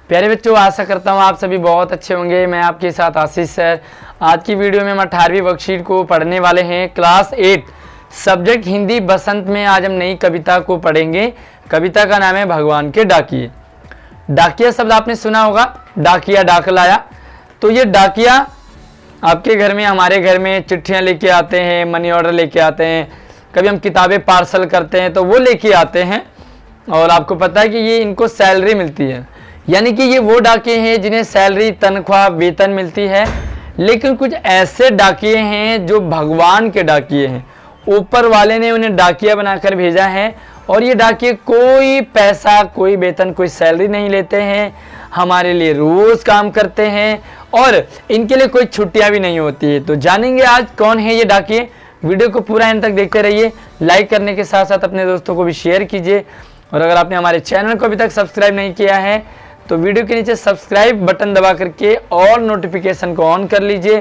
प्यारे बच्चों, आशा करता हूँ आप सभी बहुत अच्छे होंगे। मैं आपके साथ आशीष सर। आज की वीडियो में हम 18वीं वर्कशीट को पढ़ने वाले हैं। क्लास 8 सब्जेक्ट हिंदी बसंत में आज हम नई कविता को पढ़ेंगे। कविता का नाम है भगवान के डाकिये। डाकिया शब्द आपने सुना होगा, डाकिया डाक लाया। तो ये डाकिया आपके घर में, हमारे घर में चिट्ठियाँ लेके आते हैं, मनी ऑर्डर लेके आते हैं, कभी हम किताबें पार्सल करते हैं तो वो लेके आते हैं। और आपको पता है कि ये इनको सैलरी मिलती है, यानी कि ये वो डाकिये हैं जिन्हें सैलरी, तनख्वाह, वेतन मिलती है। लेकिन कुछ ऐसे डाकिये हैं जो भगवान के डाकिये हैं। ऊपर वाले ने उन्हें डाकिया बनाकर भेजा है और ये डाकिये कोई पैसा, कोई वेतन, कोई सैलरी नहीं लेते हैं। हमारे लिए रोज काम करते हैं और इनके लिए कोई छुट्टियां भी नहीं होती है। तो जानेंगे आज कौन है ये डाकिये। वीडियो को पूरा एंड तक देखते रहिए। लाइक करने के साथ साथ अपने दोस्तों को भी शेयर कीजिए। और अगर आपने हमारे चैनल को अभी तक सब्सक्राइब नहीं किया है तो वीडियो के नीचे सब्सक्राइब बटन दबा करके और नोटिफिकेशन को ऑन कर लीजिए,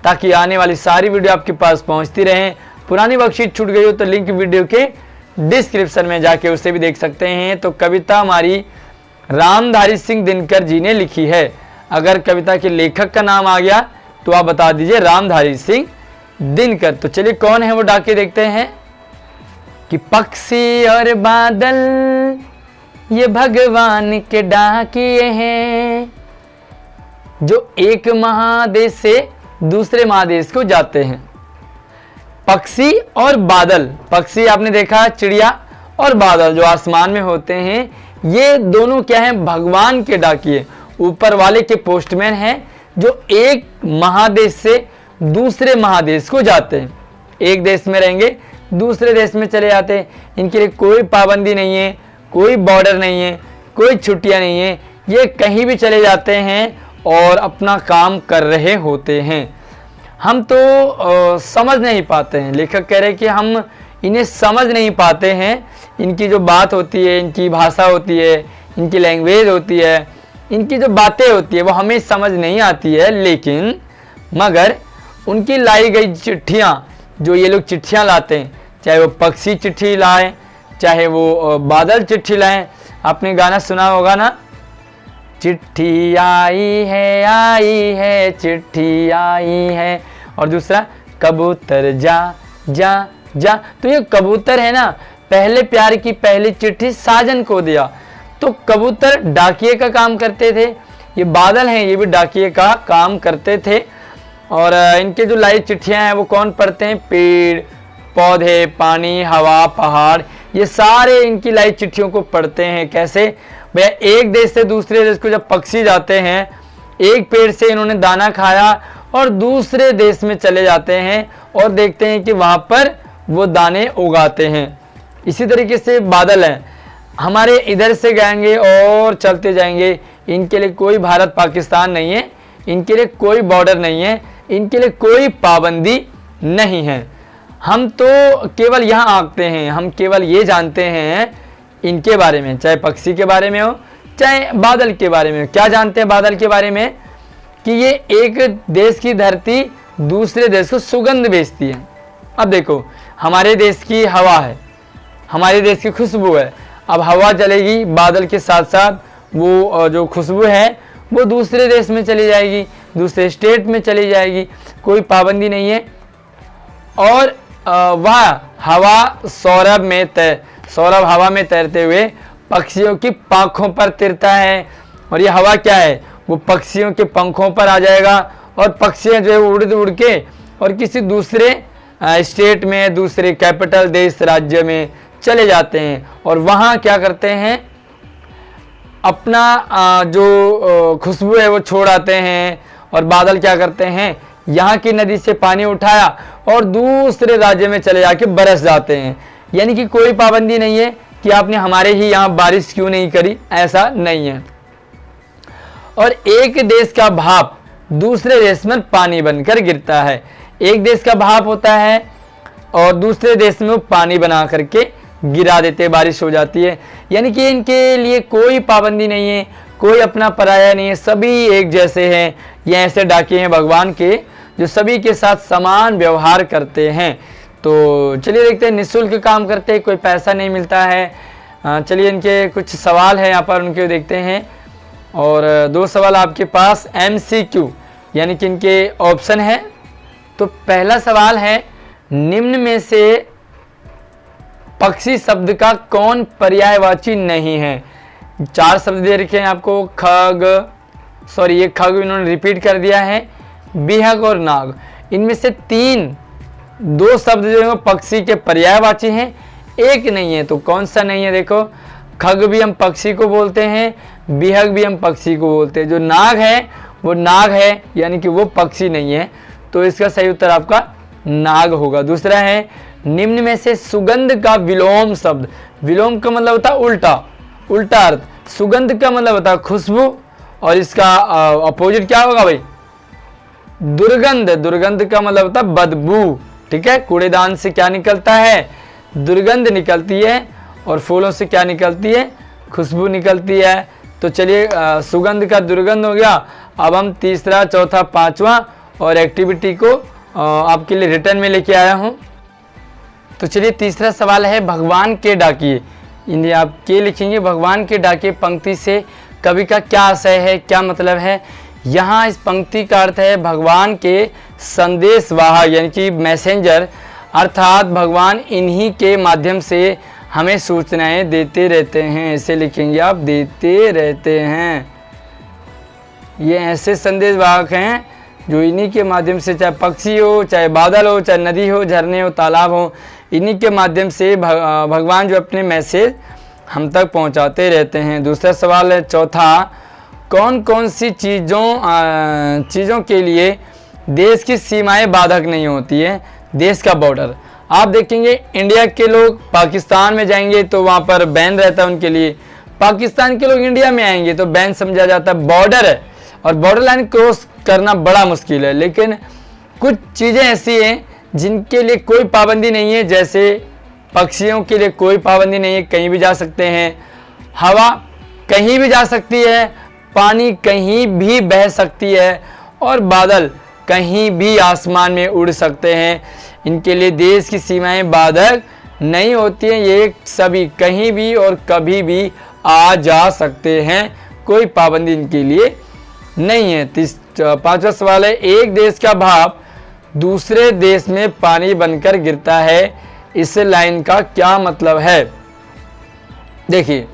ताकि आने वाली सारी वीडियो आपके पास पहुंचती रहें। पुरानी वर्कशीट छूट गई हो तो लिंक वीडियो के डिस्क्रिप्शन में जाके उसे भी देख सकते हैं। तो कविता हमारी रामधारी सिंह दिनकर जी ने लिखी है। अगर कविता के लेखक का नाम आ गया तो आप बता दीजिए रामधारी सिंह दिनकर। तो चलिए कौन है वो डाकिये देखते हैं। कि पक्षी और बादल ये भगवान के डाकिये हैं, जो एक महादेश से दूसरे महादेश को जाते हैं। पक्षी और बादल, पक्षी आपने देखा चिड़िया, और बादल जो आसमान में होते हैं, ये दोनों क्या हैं, भगवान के डाकिये। ऊपर वाले के पोस्टमैन हैं जो एक महादेश से दूसरे महादेश को जाते हैं। एक देश में रहेंगे, दूसरे देश में चले जाते हैं। इनके लिए कोई पाबंदी नहीं है, कोई बॉर्डर नहीं है, कोई छुट्टियां नहीं है। ये कहीं भी चले जाते हैं और अपना काम कर रहे होते हैं। हम तो समझ नहीं पाते हैं। लेखक कह रहे हैं कि हम इन्हें समझ नहीं पाते हैं। इनकी जो बात होती है, इनकी भाषा होती है, इनकी लैंग्वेज होती है, इनकी जो बातें होती है वो हमें समझ नहीं आती है। लेकिन मगर उनकी लाई गई चिट्ठियाँ, जो ये लोग चिट्ठियाँ लाते हैं, चाहे वो पक्षी चिट्ठी लाएं, चाहे वो बादल चिट्ठी लाएं। आपने गाना सुना होगा ना, चिट्ठी आई है, चिट्ठी आई है। और दूसरा कबूतर जा जा जा। तो ये कबूतर है ना, पहले प्यार की पहली चिट्ठी साजन को दिया। तो कबूतर डाकिये का काम करते थे। ये बादल हैं, ये भी डाकिये का काम करते थे। और इनके जो लाई चिट्ठियां हैं वो कौन पढ़ते हैं, पेड़ पौधे, पानी, हवा, पहाड़, ये सारे इनकी लाई चिट्ठियों को पढ़ते हैं। कैसे भैया, एक देश से दूसरे देश को जब पक्षी जाते हैं, एक पेड़ से इन्होंने दाना खाया और दूसरे देश में चले जाते हैं और देखते हैं कि वहाँ पर वो दाने उगाते हैं। इसी तरीके से बादल हैं, हमारे इधर से जाएंगे और चलते जाएंगे। इनके लिए कोई भारत पाकिस्तान नहीं है, इनके लिए कोई बॉर्डर नहीं है, इनके लिए कोई पाबंदी नहीं है। हम तो केवल यहाँ आते हैं, हम केवल ये जानते हैं इनके बारे में, चाहे पक्षी के बारे में हो, चाहे बादल के बारे में हो। क्या जानते हैं बादल के बारे में, कि ये एक देश की धरती दूसरे देश को सुगंध भेजती है। अब देखो, हमारे देश की हवा है, हमारे देश की खुशबू है। अब हवा चलेगी, बादल के साथ साथ वो जो खुशबू है वो दूसरे देश में चली जाएगी, दूसरे स्टेट में चली जाएगी, कोई पाबंदी नहीं है। और वह हवा सौरभ हवा में तैरते हुए पक्षियों की पांखों पर तिरता है। और ये हवा क्या है, वो पक्षियों के पंखों पर आ जाएगा और पक्षियाँ जो है उड़ के और किसी दूसरे स्टेट में, दूसरे कैपिटल देश, राज्य में चले जाते हैं। और वहाँ क्या करते हैं, अपना जो खुशबू है वो छोड़ आते हैं। और बादल क्या करते हैं, यहाँ की नदी से पानी उठाया और दूसरे राज्य में चले जाके बरस जाते हैं। यानी कि कोई पाबंदी नहीं है कि आपने हमारे ही यहाँ बारिश क्यों नहीं करी, ऐसा नहीं है। और एक देश का भाप दूसरे देश में पानी बनकर गिरता है। एक देश का भाप होता है और दूसरे देश में वो पानी बना करके गिरा देते, बारिश हो जाती है। यानी कि इनके लिए कोई पाबंदी नहीं है, कोई अपना पराया नहीं है, सभी एक जैसे हैं। ये ऐसे डाकिये हैं भगवान के, जो सभी के साथ समान व्यवहार करते हैं। तो चलिए देखते हैं, निःशुल्क काम करते हैं, कोई पैसा नहीं मिलता है। चलिए इनके कुछ सवाल है यहाँ पर, उनके देखते हैं। और 2 सवाल आपके पास MCQ यानी कि इनके ऑप्शन है। तो पहला सवाल है, निम्न में से पक्षी शब्द का कौन पर्यायवाची नहीं है? 4 शब्द दे रखे हैं आपको, ये खग इन्होंने रिपीट कर दिया है, बिहग और नाग। इनमें से 2 शब्द जो है पक्षी के पर्यायवाची हैं, एक नहीं है। तो कौन सा नहीं है? देखो, खग भी हम पक्षी को बोलते हैं, बिहग भी हम पक्षी को बोलते हैं। जो नाग है वो नाग है, यानी कि वो पक्षी नहीं है। तो इसका सही उत्तर आपका नाग होगा। दूसरा है, निम्न में से सुगंध का विलोम शब्द, विलोम का मतलब होता है उल्टा अर्थ, सुगंध का मतलब होता है खुशबू, और इसका अपोजिट क्या होगा भाई? दुर्गंध का मतलब होता है बदबू। ठीक है, कूड़ेदान से क्या निकलता है? दुर्गंध निकलती है, और फूलों से क्या निकलती है? खुशबू निकलती है। तो चलिए, सुगंध का दुर्गंध हो गया। अब हम तीसरा, चौथा, 5वां और एक्टिविटी को आपके लिए रिटर्न में लेके आया हूं। तो चलिए, तीसरा सवाल है, भगवान के डाकिए। इन्हें आप के लिखेंगे, भगवान के डाकिए पंक्ति से कवि का क्या आशय है, क्या मतलब है? यहाँ इस पंक्ति का अर्थ है भगवान के संदेशवाहक यानी कि मैसेंजर, अर्थात भगवान इन्हीं के माध्यम से हमें सूचनाएं देते रहते हैं। ऐसे लिखेंगे आप, देते रहते हैं। ये ऐसे संदेशवाहक हैं जो इन्हीं के माध्यम से, चाहे पक्षी हो, चाहे बादल हो, चाहे नदी हो, झरने हो, तालाब हो, इन्हीं के माध्यम से भगवान जो अपने मैसेज हम तक पहुंचाते रहते हैं। दूसरा सवाल है, चौथा, कौन कौन सी चीज़ों के लिए देश की सीमाएं बाधक नहीं होती है? देश का बॉर्डर आप देखेंगे, इंडिया के लोग पाकिस्तान में जाएंगे तो वहाँ पर बैन रहता है उनके लिए, पाकिस्तान के लोग इंडिया में आएंगे तो बैन समझा जाता है। बॉर्डर है, और बॉर्डर लाइन क्रॉस करना बड़ा मुश्किल है। लेकिन कुछ चीज़ें ऐसी हैं जिनके लिए कोई पाबंदी नहीं है, जैसे पक्षियों के लिए कोई पाबंदी नहीं है, कहीं भी जा सकते हैं, हवा कहीं भी जा सकती है, पानी कहीं भी बह सकती है, और बादल कहीं भी आसमान में उड़ सकते हैं। इनके लिए देश की सीमाएं बाधक नहीं होती हैं, ये सभी कहीं भी और कभी भी आ जा सकते हैं, कोई पाबंदी इनके लिए नहीं है। 5वां सवाल है, एक देश का भाप दूसरे देश में पानी बनकर गिरता है, इस लाइन का क्या मतलब है? देखिए,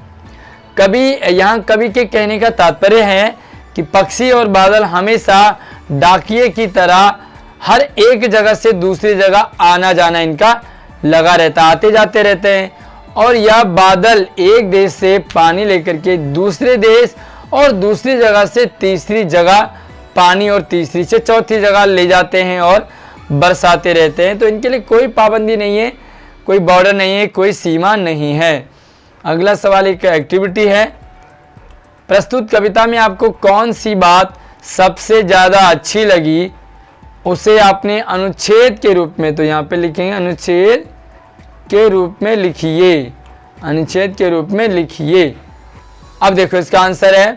कवि के कहने का तात्पर्य है कि पक्षी और बादल हमेशा डाकिए की तरह हर एक जगह से दूसरी जगह आना जाना इनका लगा रहता, आते जाते रहते हैं। और यह बादल एक देश से पानी लेकर के दूसरे देश और दूसरी जगह से तीसरी जगह पानी, और तीसरी से चौथी जगह ले जाते हैं और बरसाते रहते हैं। तो इनके लिए कोई पाबंदी नहीं है, कोई बॉर्डर नहीं है, कोई सीमा नहीं है। अगला सवाल एक एक्टिविटी है, प्रस्तुत कविता में आपको कौन सी बात सबसे ज़्यादा अच्छी लगी, उसे आपने अनुच्छेद के रूप में, तो यहाँ पे लिखेंगे अनुच्छेद के रूप में लिखिए, अनुच्छेद के रूप में लिखिए। अब देखो इसका आंसर है,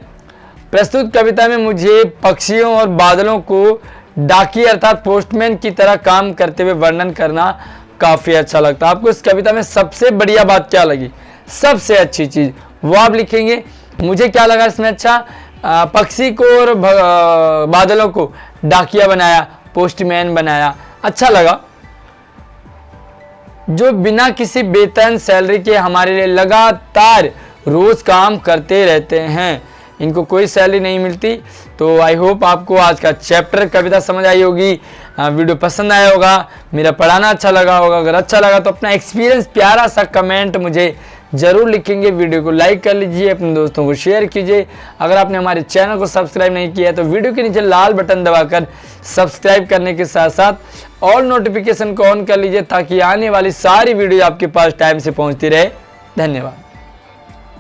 प्रस्तुत कविता में मुझे पक्षियों और बादलों को डाकिए अर्थात पोस्टमैन की तरह काम करते हुए वर्णन करना काफ़ी अच्छा लगता है। आपको इस कविता में सबसे बढ़िया बात क्या लगी, सबसे अच्छी चीज़ वो आप लिखेंगे। मुझे क्या लगा इसमें अच्छा, पक्षी को और बादलों को डाकिया बनाया, पोस्टमैन बनाया, अच्छा लगा। जो बिना किसी वेतन सैलरी के हमारे लिए लगातार रोज काम करते रहते हैं, इनको कोई सैलरी नहीं मिलती। तो आई होप आपको आज का चैप्टर कविता समझ आई होगी, वीडियो पसंद आया होगा, मेरा पढ़ाना अच्छा लगा होगा। अगर अच्छा लगा तो अपना एक्सपीरियंस प्यारा सा कमेंट मुझे जरूर लिखेंगे। वीडियो को लाइक कर लीजिए, अपने दोस्तों को शेयर कीजिए। अगर आपने हमारे चैनल को सब्सक्राइब नहीं किया है तो वीडियो के नीचे लाल बटन दबाकर सब्सक्राइब करने के साथ साथ ऑल नोटिफिकेशन को ऑन कर लीजिए, ताकि आने वाली सारी वीडियो आपके पास टाइम से पहुंचती रहे। धन्यवाद।